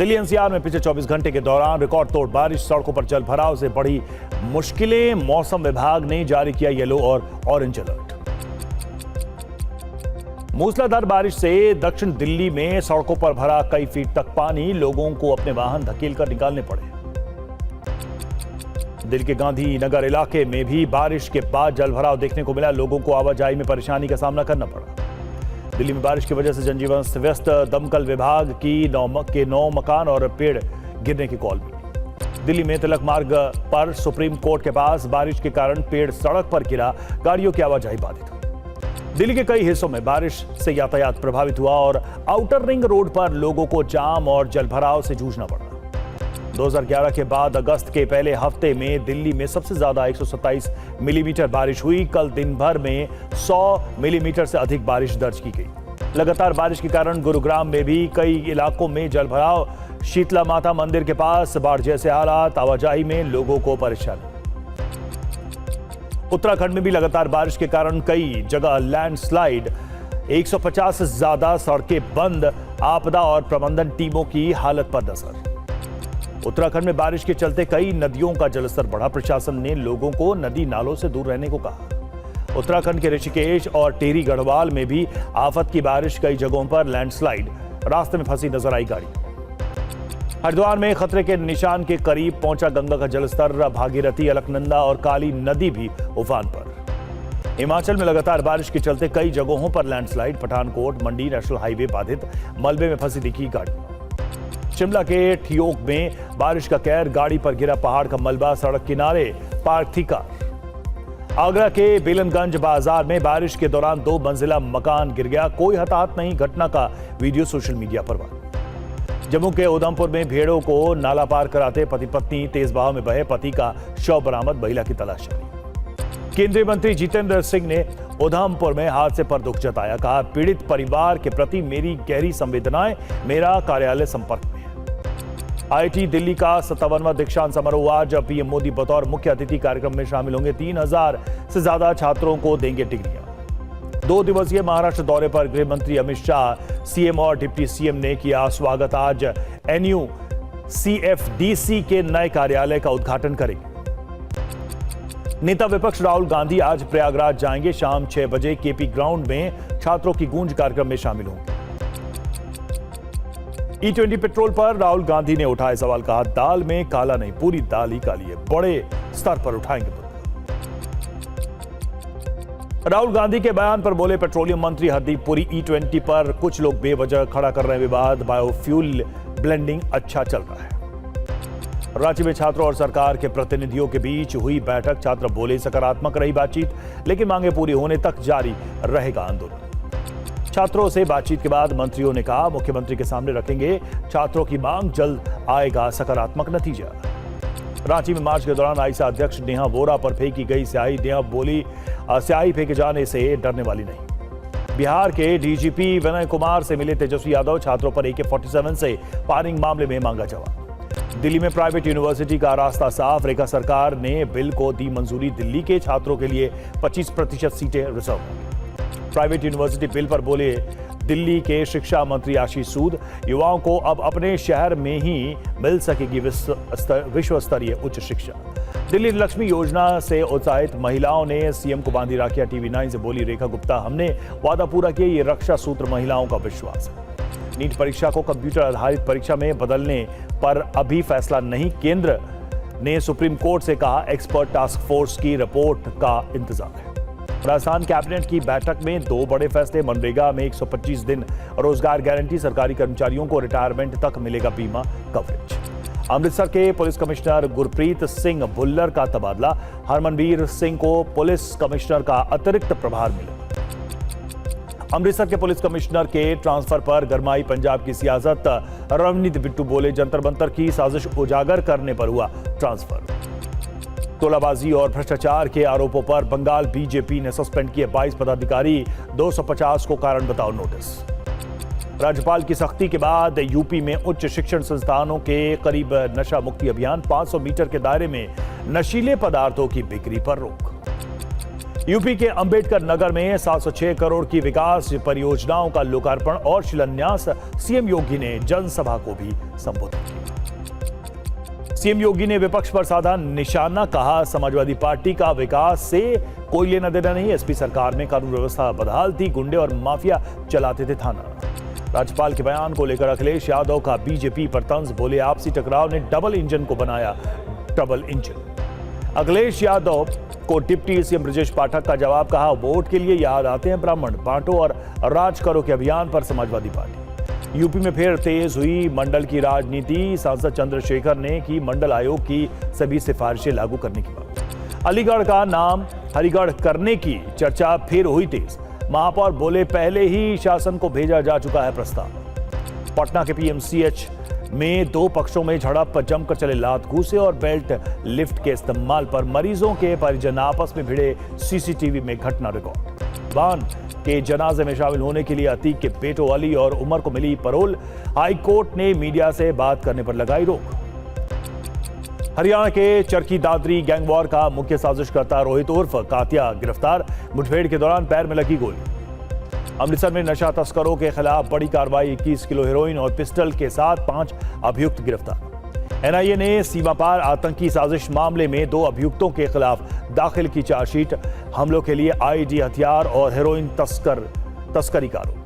Delhi NCR में पिछले 24 घंटे के दौरान रिकॉर्ड तोड़ बारिश, सड़कों पर जल भराव से बढ़ी मुश्किलें। मौसम विभाग ने जारी किया येलो और ऑरेंज अलर्ट। मूसलाधार बारिश से दक्षिण दिल्ली में सड़कों पर भरा कई फीट तक पानी, लोगों को अपने वाहन धकेलकर निकालने पड़े। दिल्ली के गांधी नगर इलाके में भी बारिश के बाद जलभराव देखने को मिला, लोगों को आवाजाही में परेशानी का सामना करना पड़ा। दिल्ली में बारिश की वजह से जनजीवन अस्त व्यस्त, दमकल विभाग की 9 मकान और पेड़ गिरने की कॉल मिली। दिल्ली में तिलक मार्ग पर सुप्रीम कोर्ट के पास बारिश के कारण पेड़ सड़क पर गिरा, गाड़ियों की आवाजाही बाधित हुई। दिल्ली के कई हिस्सों में बारिश से यातायात प्रभावित हुआ और आउटर रिंग रोड पर लोगों को जाम और जलभराव से जूझना पड़ा। 2011 के बाद अगस्त के पहले हफ्ते में दिल्ली में सबसे ज्यादा 127 मिलीमीटर बारिश हुई। कल दिन भर में 100 मिलीमीटर से अधिक बारिश दर्ज की गई। लगातार बारिश के कारण गुरुग्राम में भी कई इलाकों में जलभराव, शीतला माता मंदिर के पास बाढ़ जैसे हालात, आवाजाही में लोगों को परेशानी। उत्तराखंड में भी लगातार बारिश के कारण कई जगह लैंडस्लाइड, 150 से ज्यादा सड़कें बंद, आपदा और प्रबंधन टीमों की हालत पर नजर। उत्तराखंड में बारिश के चलते कई नदियों का जलस्तर बढ़ा, प्रशासन ने लोगों को नदी नालों से दूर रहने को कहा। उत्तराखंड के ऋषिकेश और टेहरी गढ़वाल में भी आफत की बारिश, कई जगहों पर लैंडस्लाइड, रास्ते में फंसी नजर आई गाड़ी। हरिद्वार में खतरे के निशान के करीब पहुंचा गंगा का जलस्तर, भागीरथी, अलकनंदा और काली नदी भी उफान पर। हिमाचल में लगातार बारिश के चलते कई जगहों पर landslide, Pathankot Mandi national highway बाधित, मलबे में फंसी दिखी गाड़ी। शिमला के ठियोग में बारिश का कहर, गाड़ी पर गिरा पहाड़ का मलबा, सड़क किनारे पार्क थी कार। आगरा के बेलनगंज बाजार में बारिश के दौरान 2 मंजिला मकान गिर गया, कोई हताहत नहीं। घटना का वीडियो सोशल मीडिया पर वायरल। जम्मू के उधमपुर में भेड़ों को नाला पार कराते पति पत्नी, तेज बहाव में बहे पति का शव बरामद, महिला की तलाश जारी। केंद्रीय मंत्री जितेंद्र सिंह ने उधमपुर में हादसे पर दुख जताया, कहा पीड़ित परिवार के प्रति मेरी गहरी संवेदनाएं, मेरा कार्यालय संपर्क में। आईआईटी दिल्ली का 57वां दीक्षांत समारोह आज, पीएम मोदी बतौर मुख्य अतिथि कार्यक्रम में शामिल होंगे। 3000 से ज्यादा छात्रों को देंगे डिग्रियां। 2 दिवसीय महाराष्ट्र दौरे पर गृह मंत्री अमित शाह, सीएम और डिप्टी सीएम ने किया स्वागत। आज एनयू सीएफडीसी के नए कार्यालय का उद्घाटन करेंगे। नेता विपक्ष राहुल गांधी आज प्रयागराज जाएंगे, शाम 6 बजे केपी ग्राउंड में छात्रों की गूंज कार्यक्रम में शामिल होंगे। E20 पेट्रोल पर राहुल गांधी ने उठाए सवाल, कहा दाल में काला नहीं, पूरी दाल ही काली है, बड़े स्तर पर उठाएंगे मुद्दा। राहुल गांधी के बयान पर बोले पेट्रोलियम मंत्री हरदीप पुरी, E20 पर कुछ लोग बेवजह खड़ा कर रहे हैं विवाद, बायोफ्यूल ब्लेंडिंग अच्छा चल रहा है। रांची में छात्रों और सरकार के प्रतिनिधियों के बीच हुई बैठक, छात्र बोले सकारात्मक रही बातचीत, लेकिन मांगे पूरी होने तक जारी रहेगा आंदोलन। छात्रों से बातचीत के बाद मंत्रियों ने कहा मुख्यमंत्री के सामने रखेंगे छात्रों की मांग, जल्द आएगा सकारात्मक नतीजा। रांची में मार्च के दौरान आईसा अध्यक्ष नेहा वोरा पर फेंकी गई स्याही, नेहा बोली स्याही फेंके जाने से डरने वाली नहीं। बिहार के डीजीपी विनय कुमार से मिले तेजस्वी यादव, छात्रों पर AK-47 से फायरिंग मामले में मांगा जवाब। दिल्ली में प्राइवेट यूनिवर्सिटी का रास्ता साफ, रेखा सरकार ने बिल को दी मंजूरी, दिल्ली के छात्रों के लिए 25% सीटें रिजर्व। प्राइवेट यूनिवर्सिटी बिल पर बोले दिल्ली के शिक्षा मंत्री आशीष सूद, युवाओं को अब अपने शहर में ही मिल सकेगी विश्व स्तरीय उच्च शिक्षा। दिल्ली लक्ष्मी योजना से उत्साहित महिलाओं ने सीएम को बांधी राखियां, TV9 से बोली रेखा गुप्ता, हमने वादा पूरा किया, ये रक्षा सूत्र महिलाओं का विश्वास है। नीट परीक्षा को कंप्यूटर आधारित परीक्षा में बदलने पर अभी फैसला नहीं, केंद्र ने सुप्रीम कोर्ट से कहा एक्सपर्ट टास्क फोर्स की रिपोर्ट का इंतजार है। राजस्थान कैबिनेट की बैठक में 2 बड़े फैसले, मनरेगा में 125 दिन रोजगार गारंटी, सरकारी कर्मचारियों को रिटायरमेंट तक मिलेगा बीमा कवरेज। अमृतसर के पुलिस कमिश्नर गुरप्रीत सिंह भुल्लर का तबादला, हरमनवीर सिंह को पुलिस कमिश्नर का अतिरिक्त प्रभार मिला। अमृतसर के पुलिस कमिश्नर के ट्रांसफर पर गरमाई पंजाब की सियासत, रवनीत बिट्टू बोले जंतर मंतर की साजिश उजागर करने पर हुआ ट्रांसफर। तोलाबाजी और भ्रष्टाचार के आरोपों पर बंगाल बीजेपी ने सस्पेंड किए 22 पदाधिकारी, 250 को कारण बताओ नोटिस। राज्यपाल की सख्ती के बाद यूपी में उच्च शिक्षण संस्थानों के करीब नशा मुक्ति अभियान, 500 मीटर के दायरे में नशीले पदार्थों की बिक्री पर रोक। यूपी के अंबेडकर नगर में 706 करोड़ की विकास परियोजनाओं का लोकार्पण और शिलान्यास। सीएम योगी ने जनसभा को भी संबोधित किया। सीएम योगी ने विपक्ष पर साधा निशाना, कहा समाजवादी पार्टी का विकास से कोई लेना देना नहीं। एसपी सरकार में कानून व्यवस्था बदहाल थी, गुंडे और माफिया चलाते थे थाना। राज्यपाल के बयान को लेकर अखिलेश यादव का बीजेपी पर तंज, बोले आपसी टकराव ने डबल इंजन को बनाया डबल इंजन। अखिलेश यादव को डिप्टी सीएम ब्रजेश पाठक का जवाब, कहा वोट के लिए याद आते हैं ब्राह्मण, बांटो और राज करो के अभियान पर समाजवादी पार्टी। यूपी में फिर तेज हुई मंडल की राजनीति, सांसद चंद्रशेखर ने की मंडल आयोग की सभी सिफारिशें लागू करने की बात। अलीगढ़ का नाम हरिगढ़ करने की चर्चा फिर हुई तेज, महापौर बोले पहले ही शासन को भेजा जा चुका है प्रस्ताव। पटना के पीएमसीएच में दो पक्षों में झड़प, जमकर चले लात घूसे और बेल्ट लिफ्ट के इस्तेमाल पर मरीजों के परिजन आपस में भिड़े, सीसीटीवी में घटना रिकॉर्ड। बान के जनाजे में शामिल होने के लिए अतीक के बेटों अली और उमर को मिली परोल, हाईकोर्ट ने मीडिया से बात करने पर लगाई रोक। हरियाणा के चरखी दादरी गैंगवॉर का मुख्य साजिशकर्ता रोहित उर्फ कातिया गिरफ्तार, मुठभेड़ के दौरान पैर में लगी गोली। अमृतसर में नशा तस्करों के खिलाफ बड़ी कार्रवाई, 21 किलो हेरोइन और पिस्टल के साथ 5 अभियुक्त गिरफ्तार। एनआईए ने सीमा पार आतंकी साजिश मामले में 2 अभियुक्तों के खिलाफ दाखिल की चार्जशीट, हमलों के लिए आईडी हथियार और हेरोइन तस्करी का आरोप।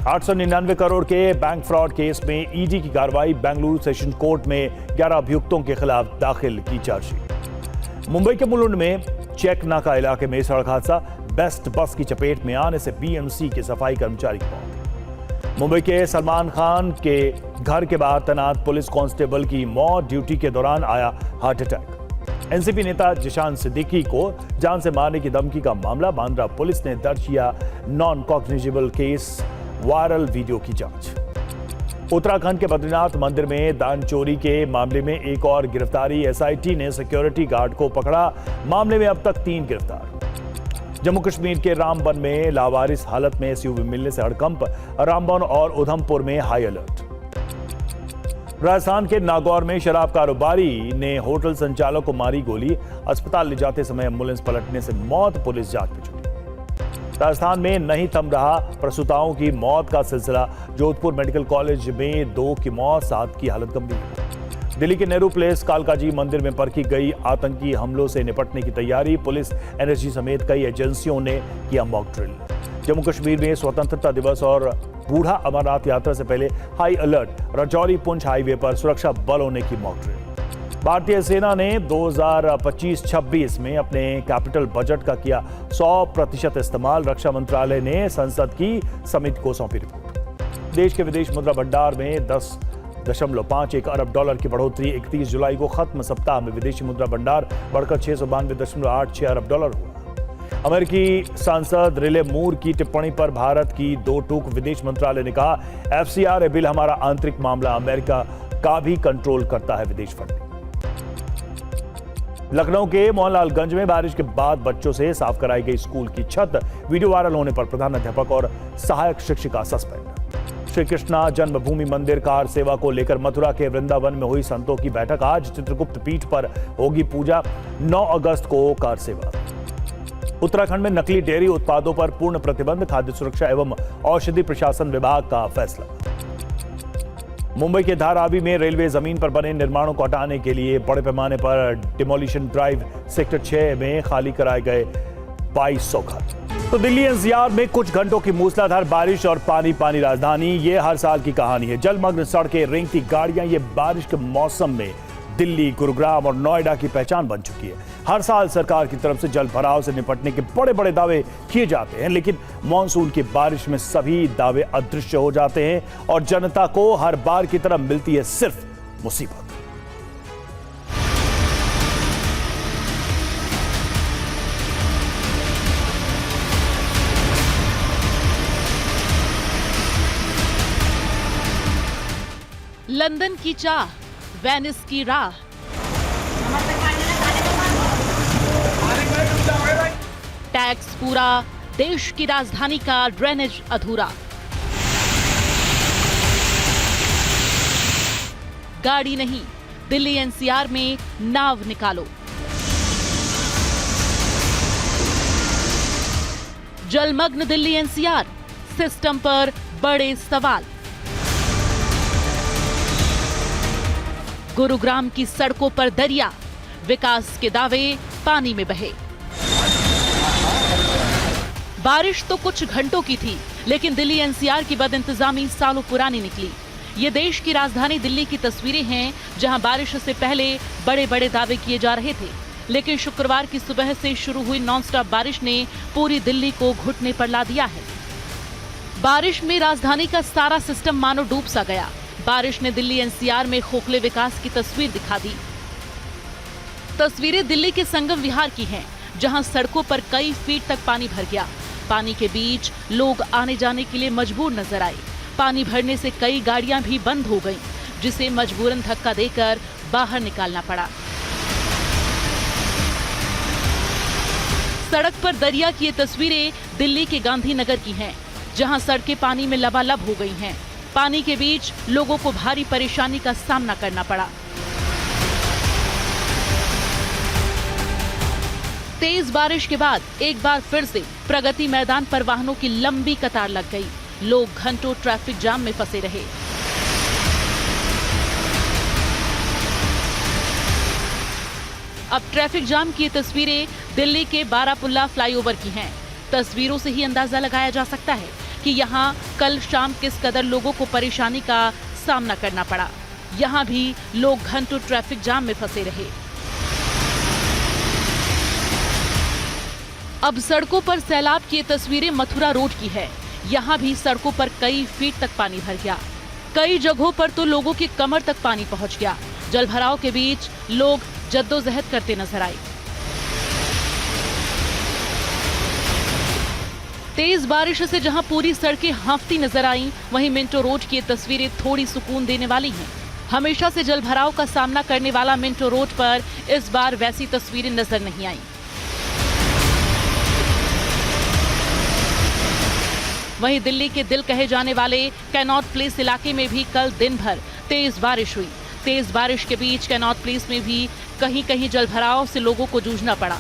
899 करोड़ के बैंक फ्रॉड केस में ईडी की कार्रवाई, बेंगलुरु सेशन कोर्ट में 11 अभियुक्तों के खिलाफ दाखिल की चार्जशीट। मुंबई के मुलुंड में चेक नाका इलाके में सड़क हादसा, बेस्ट बस की चपेट में आने से बीएमसी के सफाई कर्मचारी की मौत। मुंबई के सलमान खान के घर के बाहर तैनात पुलिस कांस्टेबल की मौत, ड्यूटी के दौरान आया हार्ट अटैक। एनसीपी नेता जिशान सिद्दीकी को जान से मारने की धमकी का मामला, बांद्रा पुलिस ने दर्ज किया non cognizable case, viral video की जांच। उत्तराखंड के बद्रीनाथ मंदिर में दान चोरी के मामले में एक और गिरफ्तारी, एसआईटी ने सिक्योरिटी गार्ड को पकड़ा, मामले में अब तक 3 गिरफ्तार। जम्मू कश्मीर के रामबन में लावारिस हालत में एसयूवी मिलने से हड़कंप, रामबन और उधमपुर में हाई अलर्ट। राजस्थान के नागौर में शराब कारोबारी ने होटल संचालक को मारी गोली, अस्पताल ले जाते समय एम्बुलेंस पलटने से मौत, पुलिस जांच में जुटी। राजस्थान में नहीं थम रहा प्रसूताओं की मौत का सिलसिला, जोधपुर मेडिकल कॉलेज में 2 की मौत, 7 की हालत गंभीर। दिल्ली के नेहरू प्लेस कालकाजी मंदिर में परखी गई आतंकी हमलों से निपटने की तैयारी, पुलिस, एनएसजी समेत कई एजेंसियों ने किया मॉक ड्रिल। जम्मू कश्मीर में स्वतंत्रता दिवस और बूढ़ा अमरनाथ यात्रा से पहले high alert, Rajouri Poonch highway पर सुरक्षा बलों ने की मॉक ड्रिल। भारतीय सेना ने 2025-26 में अपने कैपिटल बजट का किया 100% इस्तेमाल, रक्षा मंत्रालय ने संसद की समिति को सौंपी रिपोर्ट। देश के विदेश मुद्रा भंडार में 10.51 अरब डॉलर की बढ़ोतरी, 31 जुलाई को खत्म सप्ताह में विदेशी मुद्रा भंडार बढ़कर 692.86 अरब डॉलर हुआ। अमेरिकी सांसद रिले मूर की टिप्पणी पर भारत की 2 टूक, विदेश मंत्रालय ने कहा एफसीआर बिल हमारा आंतरिक मामला, अमेरिका का भी कंट्रोल करता है विदेश फंडिंग। लखनऊ के मोहनलालगंज में बारिश के बाद बच्चों से साफ कराई गई स्कूल की छत, वीडियो वायरल होने पर प्रधानाध्यापक और सहायक शिक्षिका सस्पेंड। श्री कृष्णा जन्मभूमि मंदिर कार सेवा को लेकर मथुरा के वृंदावन में हुई संतों की बैठक, आज चित्रगुप्त पीठ पर होगी पूजा, 9 अगस्त को कार सेवा। उत्तराखंड में नकली डेयरी उत्पादों पर पूर्ण प्रतिबंध, खाद्य सुरक्षा एवं औषधि प्रशासन विभाग का फैसला। मुंबई के धारावी में रेलवे जमीन पर बने निर्माणों को हटाने के लिए बड़े पैमाने पर डिमोलिशन ड्राइव, सेक्टर 6 में खाली कराए गए 2200 घर। तो दिल्ली एनसीआर में कुछ घंटों की मूसलाधार बारिश और पानी पानी राजधानी, ये हर साल की कहानी है। जलमग्न सड़कें, रेंगती गाड़ियां, ये बारिश के मौसम में दिल्ली, गुरुग्राम और नोएडा की पहचान बन चुकी है। हर साल सरकार की तरफ से जल भराव से निपटने के बड़े बड़े दावे किए जाते हैं, लेकिन मानसून की बारिश में सभी दावे अदृश्य हो जाते हैं और जनता को हर बार की तरह मिलती है सिर्फ मुसीबत। लंदन की चाह, वेनिस की राह, टैक्स पूरा, देश की राजधानी का ड्रेनेज अधूरा, गाड़ी नहीं, दिल्ली एनसीआर में नाव निकालो। जलमग्न दिल्ली एनसीआर, सिस्टम पर बड़े सवाल। गुरुग्राम की सड़कों पर दरिया, विकास के दावे पानी में बहे। बारिश तो कुछ घंटों की थी, लेकिन दिल्ली एनसीआर की बदइंतजामी सालों पुरानी निकली। ये देश की राजधानी दिल्ली की तस्वीरें हैं, जहां बारिश से पहले बड़े बड़े दावे किए जा रहे थे, लेकिन शुक्रवार की सुबह से शुरू हुई नॉनस्टॉप बारिश ने पूरी दिल्ली को घुटने पर ला दिया है। बारिश में राजधानी का सारा सिस्टम मानो डूब सा गया। बारिश ने दिल्ली एनसीआर में खोखले विकास की तस्वीर दिखा दी। तस्वीरें दिल्ली के संगम विहार की हैं, जहां सड़कों पर कई फीट तक पानी भर गया। पानी के बीच लोग आने जाने के लिए मजबूर नजर आए। पानी भरने से कई गाड़ियां भी बंद हो गईं, जिसे मजबूरन धक्का देकर बाहर निकालना पड़ा। सड़क पर दरिया की ये तस्वीरें दिल्ली के गांधीनगर की हैं, जहां सड़कें पानी में लबालब हो गई हैं। पानी के बीच लोगों को भारी परेशानी का सामना करना पड़ा। तेज बारिश के बाद एक बार फिर से प्रगति मैदान पर वाहनों की लंबी कतार लग गई। लोग घंटों ट्रैफिक जाम में फंसे रहे। अब ट्रैफिक जाम की ये तस्वीरें दिल्ली के बारापुल्ला फ्लाईओवर की हैं। तस्वीरों से ही अंदाजा लगाया जा सकता है कि यहाँ कल शाम किस कदर लोगों को परेशानी का सामना करना पड़ा। यहाँ भी लोग घंटों ट्रैफिक जाम में फंसे रहे। अब सड़कों पर सैलाब की ये तस्वीरें मथुरा रोड की है। यहाँ भी सड़कों पर कई फीट तक पानी भर गया। कई जगहों पर तो लोगों की कमर तक पानी पहुँच गया। जलभराव के बीच लोग जद्दोजहद करते नजर आए। तेज बारिश से जहां पूरी सड़कें हांफती नजर आईं, वहीं मिंटो रोड की ये तस्वीरें थोड़ी सुकून देने वाली हैं। हमेशा से जलभराव का सामना करने वाला मिंटो रोड पर इस बार वैसी तस्वीरें नजर नहीं आईं। वहीं दिल्ली के दिल कहे जाने वाले कैनॉट प्लेस इलाके में भी कल दिन भर तेज बारिश हुई। तेज बारिश के बीच कैनॉट प्लेस में भी कहीं कहीं जलभराव से लोगों को जूझना पड़ा।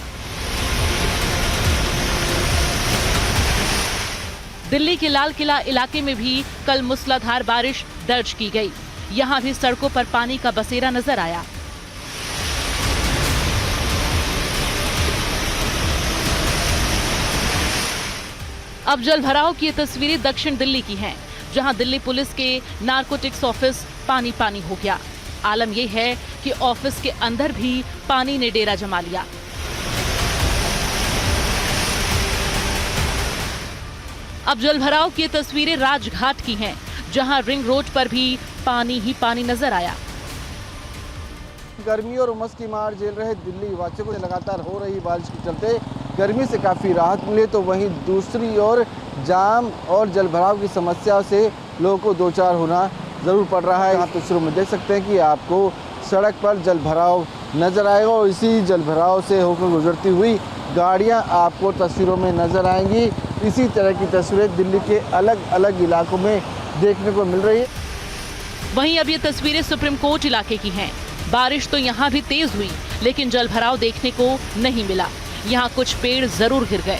दिल्ली के लाल किला इलाके में भी कल मूसलाधार बारिश दर्ज की गई। यहां भी सड़कों पर पानी का बसेरा नजर आया। अब जलभराव की ये तस्वीरें दक्षिण दिल्ली की हैं, जहां दिल्ली पुलिस के नारकोटिक्स ऑफिस पानी पानी हो गया। आलम यह है कि ऑफिस के अंदर भी पानी ने डेरा जमा लिया। अब जलभराव की ये तस्वीरें राजघाट की हैं, जहां रिंग रोड पर भी पानी ही पानी नजर आया। गर्मी और उमस की मार झेल रहे दिल्ली वासियों को लगातार हो रही बारिश के चलते गर्मी से काफ़ी राहत मिले, तो वहीं दूसरी ओर जाम और जलभराव की समस्या से लोगों को दो चार होना ज़रूर पड़ रहा है। आप तस्वीरों में देख सकते हैं कि आपको सड़क पर जलभराव नज़र आएगा और इसी जलभराव से होकर गुजरती हुई गाड़ियां आपको तस्वीरों में नज़र आएंगी। इसी तरह की तस्वीरें दिल्ली के अलग अलग इलाकों में देखने को मिल रही है। वहीं अब ये तस्वीरें सुप्रीम कोर्ट इलाके की हैं। बारिश तो यहाँ भी तेज हुई, लेकिन जलभराव देखने को नहीं मिला। यहाँ कुछ पेड़ जरूर गिर गए।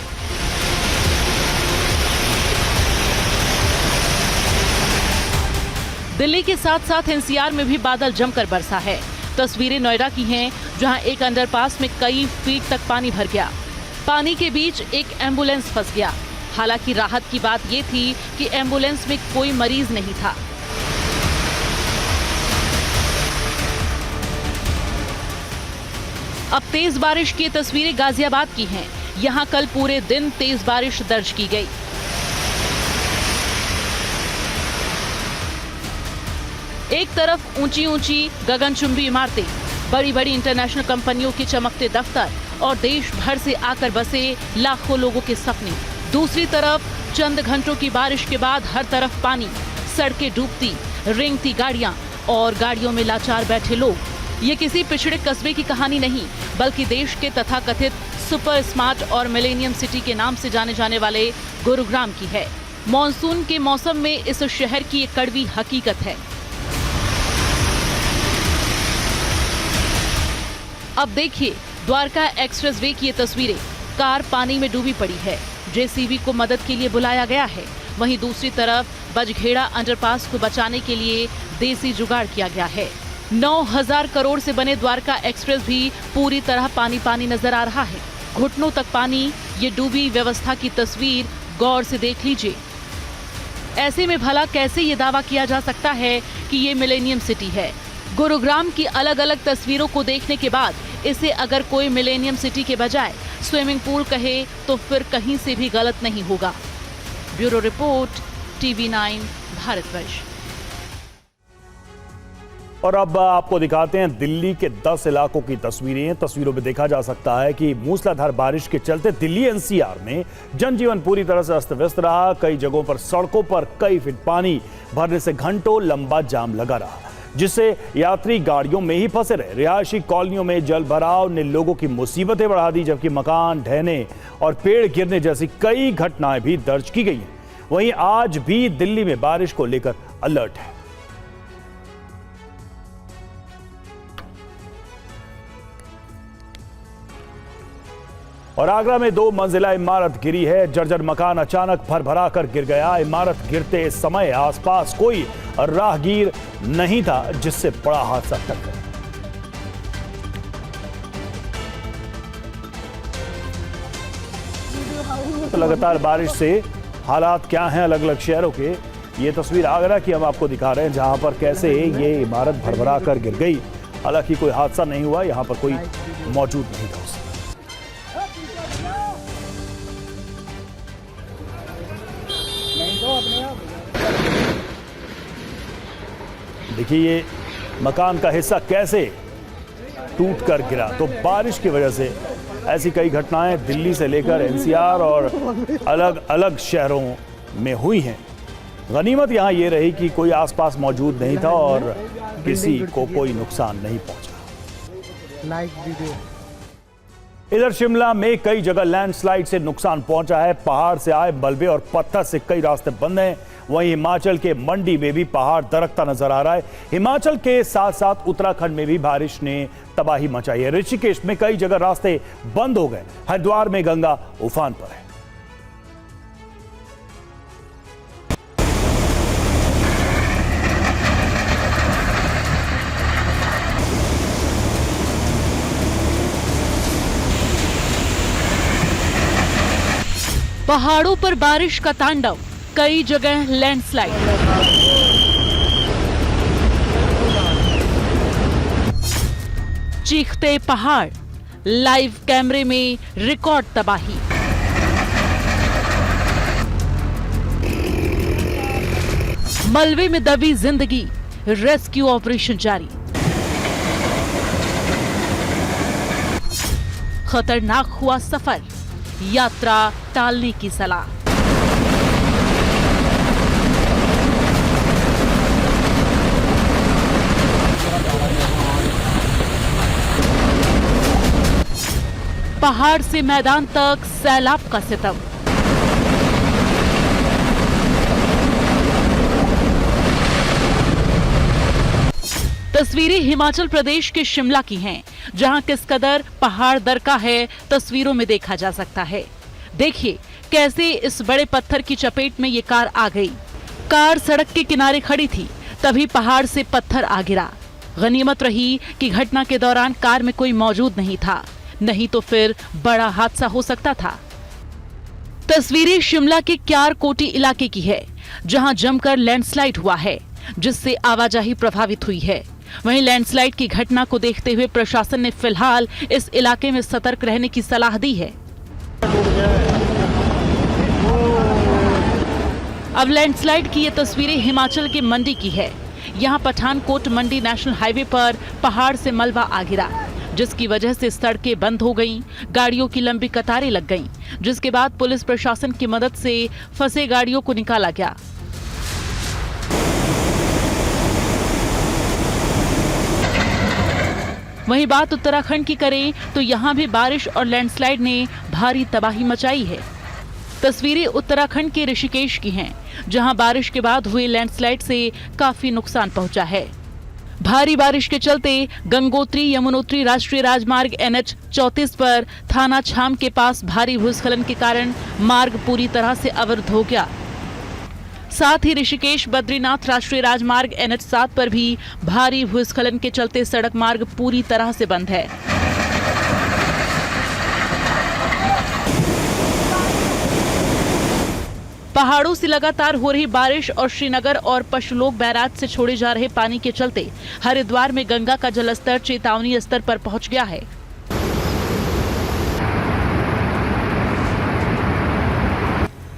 दिल्ली के साथ साथ एनसीआर में भी बादल जमकर बरसा है। तस्वीरें नोएडा की हैं, जहां एक अंडरपास में कई फीट तक पानी भर गया। पानी के बीच एक एम्बुलेंस फंस गया। हालांकि राहत की बात यह थी कि एम्बुलेंस में कोई मरीज नहीं था। अब तेज बारिश की तस्वीरें गाजियाबाद की हैं। यहां कल पूरे दिन तेज बारिश दर्ज की गई। एक तरफ ऊंची ऊंची गगनचुंबी इमारतें, बड़ी बड़ी इंटरनेशनल कंपनियों के चमकते दफ्तर और देश भर से आकर बसे लाखों लोगों के सपने। दूसरी तरफ चंद घंटों की बारिश के बाद हर तरफ पानी, सड़कें डूबती, रेंगती गाड़ियां और गाड़ियों में लाचार बैठे लोग। ये किसी पिछड़े कस्बे की कहानी नहीं, बल्कि देश के तथाकथित सुपर स्मार्ट और मिलेनियम सिटी के नाम से जाने जाने वाले गुरुग्राम की है। मॉनसून के मौसम में इस शहर की एक कड़वी हकीकत है। अब देखिए द्वारका एक्सप्रेसवे की ये तस्वीरें। कार पानी में डूबी पड़ी है। जेसीबी को मदद के लिए बुलाया गया है। वहीं दूसरी तरफ बजखेड़ा अंडरपास को बचाने के लिए देसी जुगाड़ किया गया है। 9,000 करोड़ से बने द्वारका एक्सप्रेस भी पूरी तरह पानी पानी नजर आ रहा है। घुटनों तक पानी, ये डूबी व्यवस्था की तस्वीर गौर से देख लीजिए। ऐसे में भला कैसे ये दावा किया जा सकता है कि ये मिलेनियम सिटी है? गुरुग्राम की अलग अलग तस्वीरों को देखने के बाद इसे अगर कोई मिलेनियम सिटी के बजाय स्विमिंग पूल कहे तो फिर कहीं से भी गलत नहीं होगा। Bureau report, TV9 Bharatvarsh. और अब आपको दिखाते हैं दिल्ली के 10 इलाकों की तस्वीरें। तस्वीरों में देखा जा सकता है कि मूसलाधार बारिश के चलते दिल्ली NCR में जनजीवन पूरी तरह से अस्त व्यस्त रहा। कई जगहों पर सड़कों पर कई फीट पानी भरने से घंटों लंबा जाम लगा रहा, जिससे यात्री गाड़ियों में ही फंसे रहे। रिहायशी कॉलोनियों में जल भराव ने लोगों की मुसीबतें बढ़ा दी, जबकि मकान ढहने और पेड़ गिरने जैसी कई घटनाएं भी दर्ज की गई हैं। वहीं आज भी दिल्ली में बारिश को लेकर अलर्ट है। और आगरा में 2 मंजिला इमारत गिरी है। जर्जर मकान अचानक भरभरा कर गिर गया। इमारत गिरते समय आसपास कोई राहगीर नहीं था, जिससे बड़ा हादसा टल गया। तो लगातार बारिश से हालात क्या हैं अलग अलग शहरों के, ये तस्वीर आगरा की हम आपको दिखा रहे हैं, जहां पर कैसे ये इमारत भरभरा कर गिर गई। हालांकि कोई हादसा नहीं हुआ, यहां पर कोई मौजूद नहीं था। देखिए ये मकान का हिस्सा कैसे टूट कर गिरा। तो बारिश की वजह से ऐसी कई घटनाएं दिल्ली से लेकर NCR और अलग अलग शहरों में हुई हैं। गनीमत यहां ये रही कि कोई आसपास मौजूद नहीं था और किसी को कोई नुकसान नहीं पहुंचा। इधर शिमला में कई जगह लैंडस्लाइड से नुकसान पहुंचा है। पहाड़ से आए मलबे और पत्थर से कई रास्ते बंद हैं। वहीं हिमाचल के मंडी में भी पहाड़ दरकता नजर आ रहा है। हिमाचल के साथ साथ उत्तराखंड में भी बारिश ने तबाही मचाई है। ऋषिकेश में कई जगह रास्ते बंद हो गए। हरिद्वार में गंगा उफान पर है। पहाड़ों पर बारिश का तांडव, कई जगह लैंडस्लाइड। चीखते पहाड़, लाइव कैमरे में रिकॉर्ड तबाही। मलबे में दबी जिंदगी, रेस्क्यू ऑपरेशन जारी। खतरनाक हुआ सफर, यात्रा टालने की सलाह। पहाड़ से मैदान तक सैलाब का सितम। तस्वीरें हिमाचल प्रदेश के शिमला की हैं, जहां किस कदर पहाड़ दरका है तस्वीरों में देखा जा सकता है। देखिए कैसे इस बड़े पत्थर की चपेट में ये कार आ गई। कार सड़क के किनारे खड़ी थी, तभी पहाड़ से पत्थर आ गिरा। गनीमत रही कि घटना के दौरान कार में कोई मौजूद नहीं था, नहीं तो फिर बड़ा हादसा हो सकता था। तस्वीरें शिमला के क्यार कोटी इलाके की है, जहां जमकर लैंडस्लाइड हुआ है, जिससे आवाजाही प्रभावित हुई है। वहीं लैंडस्लाइड की घटना को देखते हुए प्रशासन ने फिलहाल इस इलाके में सतर्क रहने की सलाह दी है। अब लैंडस्लाइड की ये तस्वीरें हिमाचल के मंडी की है। यहाँ पठानकोट मंडी नेशनल हाईवे पर पहाड़ से मलबा आ गिरा, जिसकी वजह से सड़कें बंद हो गईं, गाड़ियों की लंबी कतारें लग गईं, जिसके बाद पुलिस प्रशासन की मदद से फंसे गाड़ियों को निकाला गया। वहीं बात उत्तराखंड की करें तो यहाँ भी बारिश और लैंडस्लाइड ने भारी तबाही मचाई है। तस्वीरें उत्तराखंड के ऋषिकेश की हैं, जहां बारिश के बाद हुए लैंडस्लाइड से काफी नुकसान पहुंचा है। भारी बारिश के चलते गंगोत्री यमुनोत्री राष्ट्रीय राजमार्ग NH 34 पर थाना छाम के पास भारी भूस्खलन के कारण मार्ग पूरी तरह से अवरुद्ध हो गया। साथ ही ऋषिकेश बद्रीनाथ राष्ट्रीय राजमार्ग NH 7 पर भी भारी भूस्खलन के चलते सड़क मार्ग पूरी तरह से बंद है। पहाड़ों से लगातार हो रही बारिश और श्रीनगर और पशुलोक बैराज से छोड़े जा रहे पानी के चलते हरिद्वार में गंगा का जलस्तर चेतावनी स्तर पर पहुंच गया है।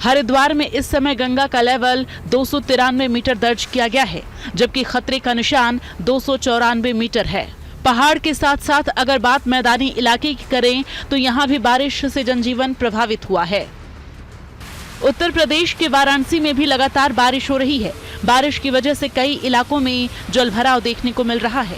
हरिद्वार में इस समय गंगा का लेवल 293 मीटर दर्ज किया गया है, जबकि खतरे का निशान 294 मीटर है। पहाड़ के साथ साथ अगर बात मैदानी इलाके की करें तो यहाँ भी बारिश से जनजीवन प्रभावित हुआ है। उत्तर प्रदेश के वाराणसी में भी लगातार बारिश हो रही है। बारिश की वजह से कई इलाकों में जलभराव देखने को मिल रहा है।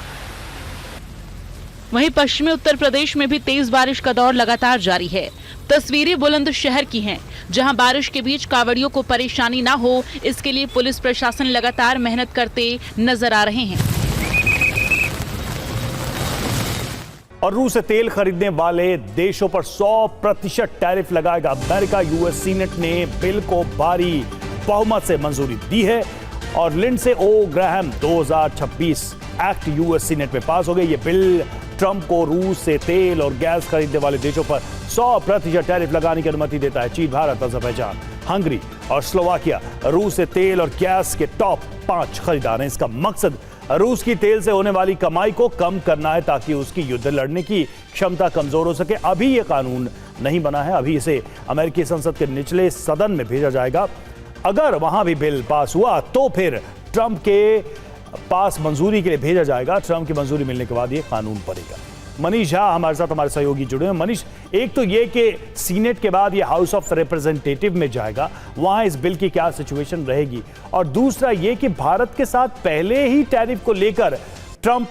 वहीं पश्चिमी उत्तर प्रदेश में भी तेज बारिश का दौर लगातार जारी है। तस्वीरें बुलंदशहर की हैं, जहां बारिश के बीच कांवड़ियों को परेशानी ना हो, इसके लिए पुलिस प्रशासन लगातार मेहनत करते नजर आ रहे हैं। और रूस से तेल खरीदने वाले देशों पर 100% टैरिफ लगाएगा अमेरिका। यूएस सीनेट ने बिल को भारी बहुमत से मंजूरी दी है और Lindsey Graham 2026 act US senate में पास हो गई। ये बिल ट्रंप को रूस से तेल और गैस खरीदने वाले देशों पर 100% टैरिफ लगाने की अनुमति देता है। चीन, भारत, अजरबैजान, हंगरी और स्लोवाकिया रूस से तेल और गैस के टॉप 5 खरीदार हैं। इसका मकसद रूस की तेल से होने वाली कमाई को कम करना है ताकि उसकी युद्ध लड़ने की क्षमता कमजोर हो सके। अभी यह कानून नहीं बना है, अभी इसे अमेरिकी संसद के निचले सदन में भेजा जाएगा। अगर वहां भी बिल पास हुआ तो फिर ट्रंप के पास मंजूरी के लिए भेजा जाएगा। ट्रंप की मंजूरी मिलने के बाद यह कानून बनेगा। मनीष झा हमारे साथ, हमारे सहयोगी जुड़े हैं। मनीष, एक तो ये कि सीनेट के बाद ये हाउस ऑफ रिप्रेजेंटेटिव में जाएगा, वहां इस बिल की क्या सिचुएशन रहेगी, और दूसरा ये कि भारत के साथ पहले ही टैरिफ को लेकर ट्रंप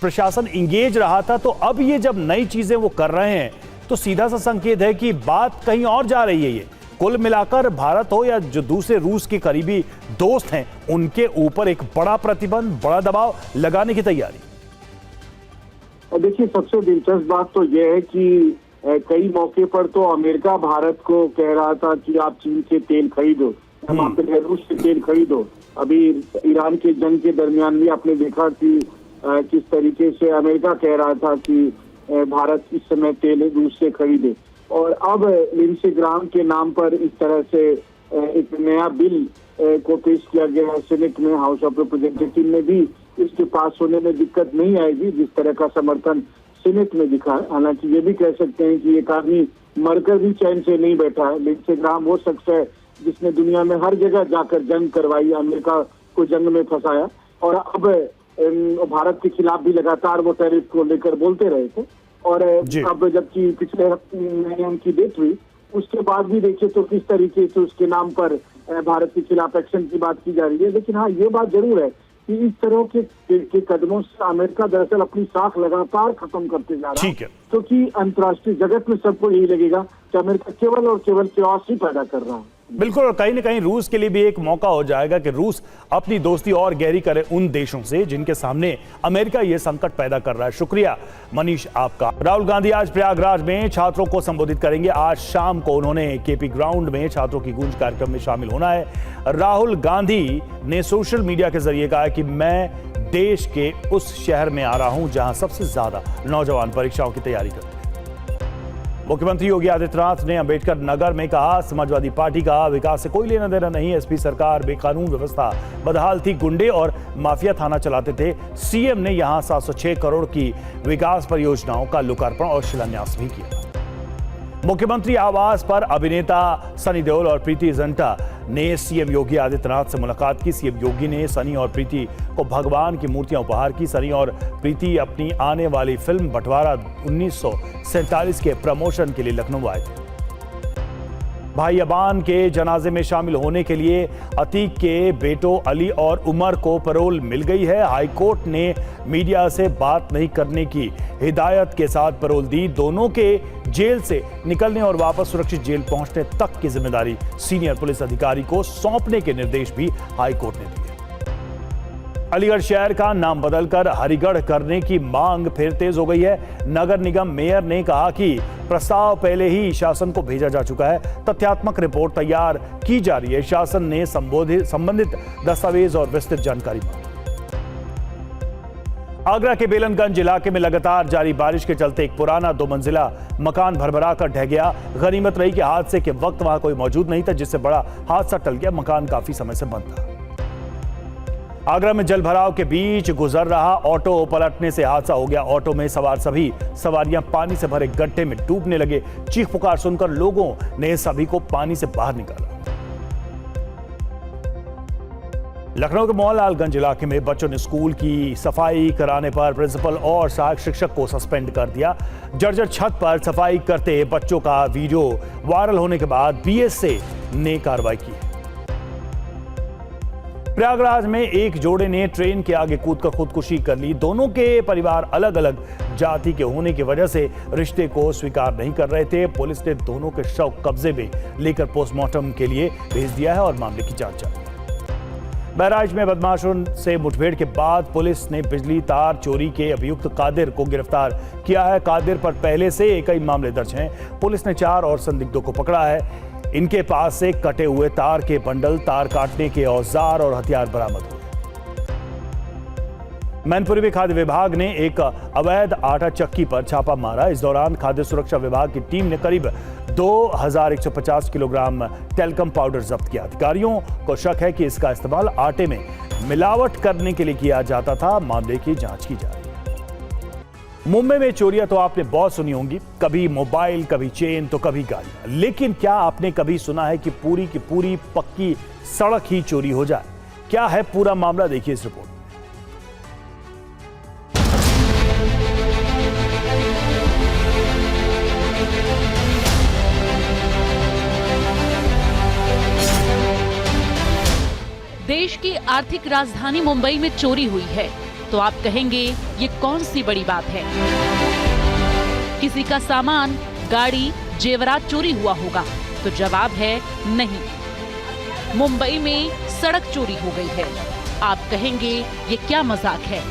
प्रशासन इंगेज रहा था, तो अब ये जब नई चीजें वो कर रहे हैं तो सीधा सा संकेत है कि बात कहीं और जा रही है। ये कुल मिलाकर भारत हो या जो दूसरे रूस के करीबी दोस्त हैं, उनके ऊपर एक बड़ा प्रतिबंध, बड़ा दबाव लगाने की तैयारी। और देखिए, सबसे दिलचस्प बात तो यह है कि कई मौके पर तो अमेरिका भारत को कह रहा था कि आप चीन से तेल खरीदो, हम आपके रूस से तेल खरीदो। अभी ईरान के जंग के दरमियान भी आपने देखा कि किस तरीके से अमेरिका कह रहा था कि भारत इस समय तेल रूस से खरीदे। और अब लिंडसे ग्राहम के नाम पर इस तरह से एक नया बिल को पेश किया गया है सीनेट में। हाउस ऑफ रिप्रेजेंटेटिव में भी इसके पास होने में दिक्कत नहीं आएगी, जिस तरह का समर्थन सीनेट में दिखा है। हालांकि ये भी कह सकते हैं कि एक आदमी मरकर भी चैन से नहीं बैठा है। लिंडसे ग्राहम वो शख्स है जिसने दुनिया में हर जगह जाकर जंग करवाई, अमेरिका को जंग में फंसाया, और अब भारत के खिलाफ भी लगातार वो टैरिफ को लेकर बोलते रहे थे। और अब जबकि पिछले महीने उनकी डेथ हुई, उसके बाद भी देखिए तो किस तरीके से उसके नाम पर भारत के खिलाफ एक्शन की बात की जा रही है। लेकिन हाँ, ये बात जरूर है कि इस तरह के कदमों से अमेरिका दरअसल अपनी साख लगातार खत्म करते जा रहा है, क्योंकि अंतर्राष्ट्रीय जगत में सबको यही लगेगा कि अमेरिका केवल और केवल chaos ही पैदा कर रहा है। बिल्कुल, और कहीं ना कहीं रूस के लिए भी एक मौका हो जाएगा कि रूस अपनी दोस्ती और गहरी करे उन देशों से जिनके सामने अमेरिका ये संकट पैदा कर रहा है। शुक्रिया मनीष आपका। राहुल गांधी आज प्रयागराज में छात्रों को संबोधित करेंगे। आज शाम को उन्होंने केपी ग्राउंड में छात्रों की गूंज कार्यक्रम में शामिल होना है। राहुल गांधी ने सोशल मीडिया के जरिए कहा कि मैं देश के उस शहर में आ रहा हूं जहां सबसे ज्यादा नौजवान परीक्षाओं की तैयारी करते हैं। मुख्यमंत्री योगी आदित्यनाथ ने अंबेडकर नगर में कहा, समाजवादी पार्टी का विकास से कोई लेना देना नहीं। एसपी सरकार बेकानून व्यवस्था बदहाल थी, गुंडे और माफिया थाना चलाते थे। सीएम ने यहां 706 करोड़ की विकास परियोजनाओं का लोकार्पण और शिलान्यास भी किया। मुख्यमंत्री आवास पर अभिनेता सनी देओल और प्रीति जिंटा ने सीएम योगी आदित्यनाथ से मुलाकात की। सीएम योगी ने सनी और प्रीति को भगवान की मूर्तियां उपहार की। सनी और प्रीति अपनी आने वाली फिल्म बंटवारा 1947 के प्रमोशन के लिए लखनऊ आए थे। भाई अबान के जनाजे में शामिल होने के लिए अतीक के बेटों अली और उमर को पैरोल मिल गई है। हाईकोर्ट ने मीडिया से बात नहीं करने की हिदायत के साथ पैरोल दी। दोनों के जेल से निकलने और वापस सुरक्षित जेल पहुंचने तक की जिम्मेदारी सीनियर पुलिस अधिकारी को सौंपने के निर्देश भी हाईकोर्ट ने दिए। अलीगढ़ शहर का नाम बदलकर हरिगढ़ करने की मांग फिर तेज हो गई है। नगर निगम मेयर ने कहा कि प्रस्ताव पहले ही शासन को भेजा जा चुका है। तथ्यात्मक रिपोर्ट तैयार की जा रही है। शासन ने संबंधित दस्तावेज और विस्तृत जानकारी मांगी। आगरा के बेलनगंज इलाके में लगातार जारी बारिश के चलते एक पुराना 2 मंजिला मकान भरभरा कर ढह गया। गनीमत रही कि हादसे के वक्त वहां कोई मौजूद नहीं था, जिससे बड़ा हादसा टल गया। मकान काफी समय से बंद था। आगरा में जलभराव के बीच गुजर रहा ऑटो पलटने से हादसा हो गया। ऑटो में सवार सभी सवारियां पानी से भरे गड्ढे में डूबने लगे। चीख पुकार सुनकर लोगों ने सभी को पानी से बाहर निकाला। लखनऊ के मोहनलालगंज इलाके में बच्चों ने स्कूल की सफाई कराने पर प्रिंसिपल और सहायक शिक्षक को सस्पेंड कर दिया। जर्जर छत पर सफाई करते बच्चों का वीडियो वायरल होने के बाद बीएसए ने कार्रवाई की। प्रयागराज में एक जोड़े ने ट्रेन के आगे कूदकर खुदकुशी कर ली। दोनों के परिवार अलग अलग जाति के होने की वजह से रिश्ते को स्वीकार नहीं कर रहे थे। पुलिस ने दोनों के शव कब्जे में लेकर पोस्टमार्टम के लिए भेज दिया है और मामले की जांच जारी है। बहराइच में बदमाशों से मुठभेड़ के बाद पुलिस ने बिजली तार चोरी के अभियुक्त कादिर को गिरफ्तार किया है। कादिर पर पहले से कई मामले दर्ज हैं। पुलिस ने 4 और संदिग्धों को पकड़ा है। इनके पास से कटे हुए तार के बंडल, तार काटने के औजार और हथियार बरामद हुए। मैनपुरी में खाद्य विभाग ने एक अवैध आटा चक्की पर छापा मारा। इस दौरान खाद्य सुरक्षा विभाग की टीम ने करीब 2150 किलोग्राम टेल्कम पाउडर जब्त किया। अधिकारियों को शक है कि इसका इस्तेमाल आटे में मिलावट करने के लिए किया जाता था। मामले की जांच की जा रही है। मुंबई में चोरियां तो आपने बहुत सुनी होंगी, कभी मोबाइल, कभी चेन, तो कभी गाड़ियां। लेकिन क्या आपने कभी सुना है कि पूरी की पूरी पक्की सड़क ही चोरी हो जाए? क्या है पूरा मामला, देखिए इस रिपोर्ट। देश की आर्थिक राजधानी मुंबई में चोरी हुई है तो आप कहेंगे ये कौन सी बड़ी बात है? किसी का सामान, गाड़ी, जेवरात चोरी हुआ होगा? तो जवाब है नहीं। मुंबई में सड़क चोरी हो गई है। आप कहेंगे ये क्या मजाक है,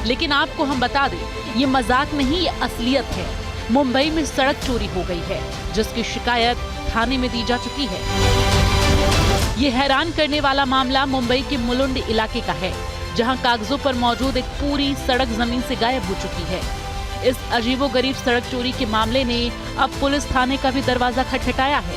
लेकिन आपको हम बता दें ये मजाक नहीं, ये असलियत है। मुंबई में सड़क चोरी हो गई है जिसकी शिकायत थाने में दी जा चुकी है। ये हैरान करने वाला मामला मुंबई के मुलुंड इलाके का है, जहां कागजों पर मौजूद एक पूरी सड़क जमीन से गायब हो चुकी है। इस अजीबोगरीब सड़क चोरी के मामले ने अब पुलिस थाने का भी दरवाजा खटखटाया है।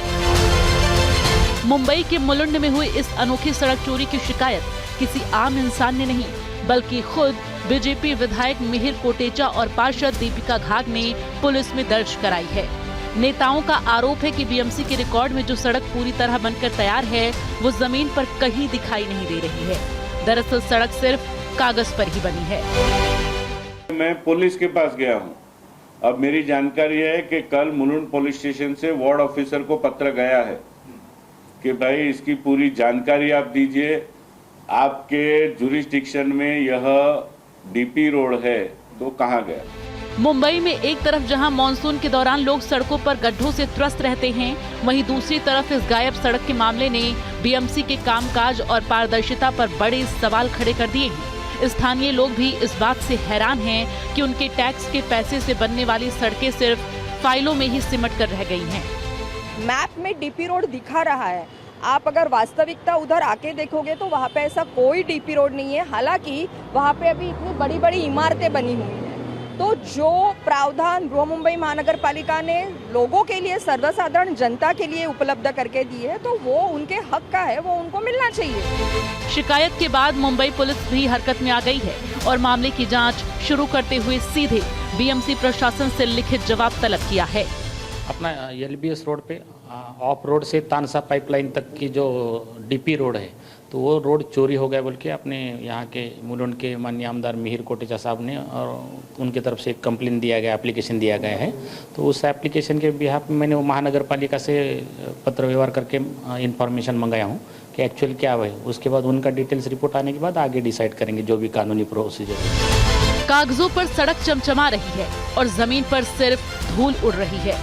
मुंबई के मुलुंड में हुई इस अनोखी सड़क चोरी की शिकायत किसी आम इंसान ने नहीं, बल्कि खुद बीजेपी विधायक मिहिर कोटेचा और पार्षद दीपिका घाग ने पुलिस में दर्ज कराई है। नेताओं का आरोप है कि बीएमसी के रिकॉर्ड में जो सड़क पूरी तरह बनकर तैयार है वो जमीन पर कहीं दिखाई नहीं दे रही है। दरअसल सड़क सिर्फ कागज पर ही बनी है। मैं पुलिस के पास गया हूं। अब मेरी जानकारी है कि कल मुलुंड पुलिस स्टेशन से वार्ड ऑफिसर को पत्र गया है कि भाई इसकी पूरी जानकारी आप दीजिए। आपके जुरिस्डिक्शन में यह डीपी रोड है तो कहां गया? मुंबई में एक तरफ जहां मानसून के दौरान लोग सड़कों पर गड्ढों से त्रस्त रहते हैं, वहीं दूसरी तरफ इस गायब सड़क के मामले ने बीएमसी के कामकाज और पारदर्शिता पर बड़े सवाल खड़े कर दिए हैं। स्थानीय लोग भी इस बात से हैरान हैं कि उनके टैक्स के पैसे से बनने वाली सड़कें सिर्फ फाइलों में ही सिमट कर रह गई हैं। मैप में डीपी रोड दिखा रहा है, आप अगर वास्तविकता उधर आके देखोगे तो वहाँ पे ऐसा कोई डीपी रोड नहीं है। हालांकि वहाँ पे अभी इतनी बड़ी बड़ी इमारतें बनी हुई हैं। तो जो प्रावधान बृहमुंबई महानगर पालिका ने लोगों के लिए, सर्वसाधारण जनता के लिए उपलब्ध करके दी है, तो वो उनके हक का है, वो उनको मिलना चाहिए। शिकायत के बाद मुंबई पुलिस भी हरकत में आ गई है और मामले की जांच शुरू करते हुए सीधे बीएमसी प्रशासन से लिखित जवाब तलब किया है। अपना एलबीएस रोड पे ऑफ रोड से तानसा पाइपलाइन तक की जो डीपी रोड है, तो वो रोड चोरी हो गया बोल के अपने यहाँ के मुलुंड के माननीय आमदार मिहिर कोटेचा साहब ने और उनके तरफ से एक कंप्लेन दिया गया, एप्लीकेशन दिया गया है। तो उस एप्लीकेशन के बिहाफ में मैंने वो महानगर पालिका से पत्र व्यवहार करके इन्फॉर्मेशन मंगाया हूँ कि एक्चुअल क्या है। उसके बाद उनका डिटेल्स रिपोर्ट आने के बाद आगे डिसाइड करेंगे जो भी कानूनी प्रोसीजर है। कागजों पर सड़क चमचमा रही है और जमीन पर सिर्फ धूल उड़ रही है।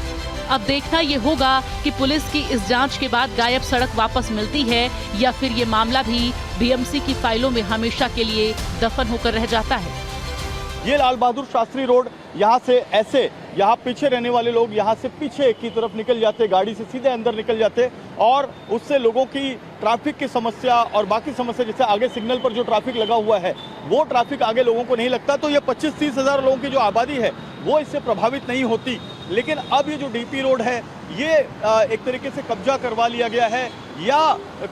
अब देखना ये होगा कि पुलिस की इस जांच के बाद गायब सड़क वापस मिलती है या फिर ये मामला भी बीएमसी की फाइलों में हमेशा के लिए दफन होकर रह जाता है। ये लाल बहादुर शास्त्री रोड, यहाँ से ऐसे यहाँ पीछे रहने वाले लोग यहाँ से पीछे की तरफ निकल जाते, गाड़ी से सीधे अंदर निकल जाते और उससे लोगों की ट्रैफिक की समस्या और बाकी समस्या, जैसे आगे सिग्नल पर जो ट्रैफिक लगा हुआ है वो ट्रैफिक आगे लोगों को नहीं लगता, तो ये 25-30 हज़ार लोगों की जो आबादी है वो इससे प्रभावित नहीं होती। लेकिन अब ये जो डीपी रोड है ये एक तरीके से कब्जा करवा लिया गया है या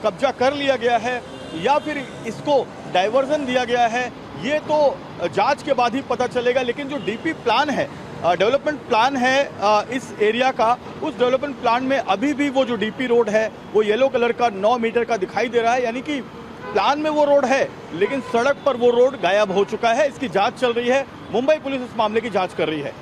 कब्जा कर लिया गया है या फिर इसको डाइवर्जन दिया गया है, ये तो जांच के बाद ही पता चलेगा। लेकिन जो डीपी प्लान है, डेवलपमेंट प्लान है इस एरिया का, उस डेवलपमेंट प्लान में अभी भी वो जो डीपी रोड है वो येलो कलर का 9 मीटर का दिखाई दे रहा है, यानी कि प्लान में वो रोड है लेकिन सड़क पर वो रोड गायब हो चुका है। इसकी जांच चल रही है, मुंबई पुलिस इस मामले की जांच कर रही है।